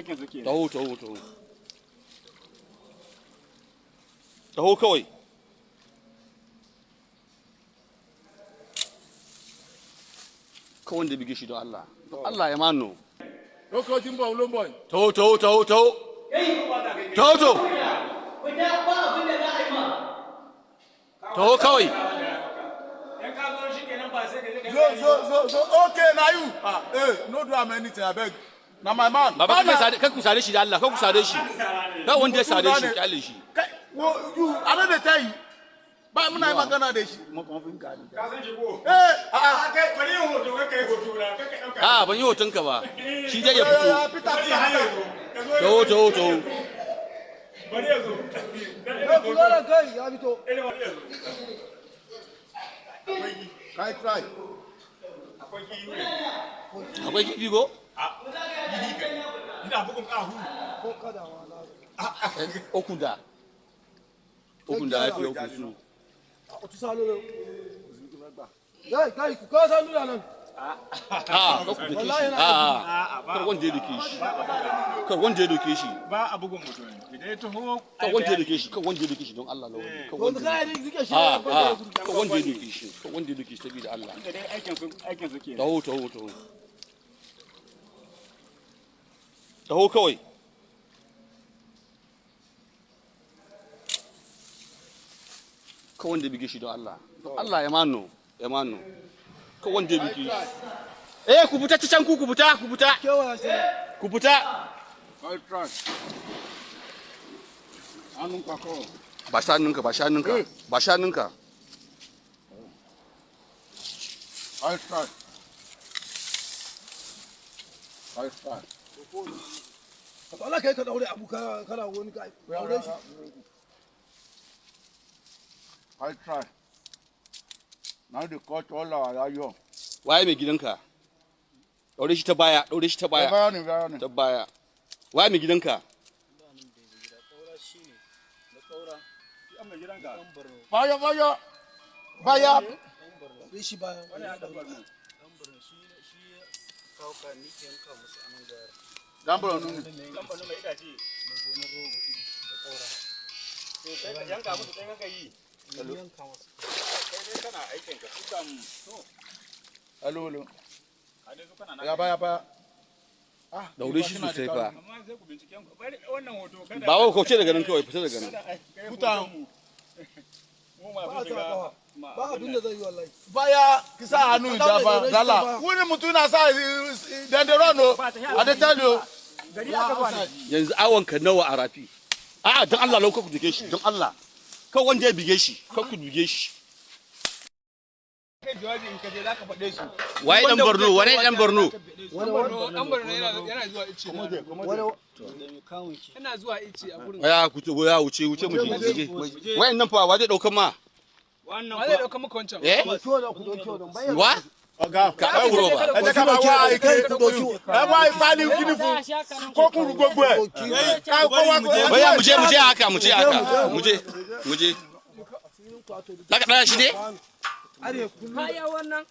aikin su ke. Taho. Taho kawai. Kawai da bige shi don Allah. Don Allah ya mano. Lokacin ba ulon boy. Taho. Taho kawai. So, okay, now you. No do am anything, I beg. Now my man. Baba kai ku sare shi da Allah, kai ku sare shi. Kai wanda ya sare shi, kyale shi. You, I don't tell you. Ba muna magana da shi. Mu kuma fin gani. Ka san shi ko? Kai bari yin hoto kai hoto na kai dauka. Ban yi hoton ka ba. Shi dai ya fito. Taho. Bari ya zo. Kai ya fito. Kai try. Akwai kifi go? Ina bugun kahu. Ko kada wala. Okunda ya fi okusu. Otusalo. Kai ku ka san nuna nan. Kar wanda ya doke shi. Ba a bugun mutum. Idan ya taho Kar wanda ya doke shi don Allah lawali. Kar wanda ya doke shi saboda Allah. dai aikin su ke. Taho. Taho kawai. Kar wanda ya bige shi don Allah. Don Allah ya mano. Kar wanda ya bige shi. Ku fita can ku fita. Ku fita. Kai try. Anun ka ko. Ba shanunka. Kai try. Allah kai ka daure abu kana wani kai. Daure shi. Kai try. Now the court all are you. Waye mai gidanka? Daure shi ta baya. Bayani. Ta baya. Waye mai gidanka? Baya. Rishi baya. Wani ya dabar mu. Shi kawo ka ni ke yanka musu anan ga Dambaro nun. Kamfanin mai itace. na gonar rogo da kaura. To kai ka yanka musu kai ka yi. Yanka musu. Kai dai kana aikin ka su kam to. Hello. A dai su kana na. Ya baya. Daure shi sosai fa. Amma sai ku binciken ku. Bari wannan hoto kada. Ba wa kauce daga nan kawai, fita daga nan. Kuta. Mu ma su shiga. Ba abin da zai yi wallahi. Baya kisa hannu jafa dala. Wani mutum na sa dandarono. A da talo. Gari aka ba ne. Yanzu awon ka nawa a rafi. Don Allah lau ku bige shi, don Allah. Kan wanda ya bige shi, kan ku bige shi. Kai jawabi in ka je zaka faɗe su. Waye dan Borno? Wani dan Borno? Dan Borno yana zuwa ice. Yana zuwa ice a gurin. Ya wuce mu je. Wayannan fa wa zai dauka ma? Wannan zai dauka maka wancan. Wa? Oga, ka wuro ba. Ẹ ká máa wá ike ẹ wá ìpàdé kíni fún kókùrù gbogbo ẹ. Oya mu je haka. Mu je. Laka daya shi ne? Are kaya wannan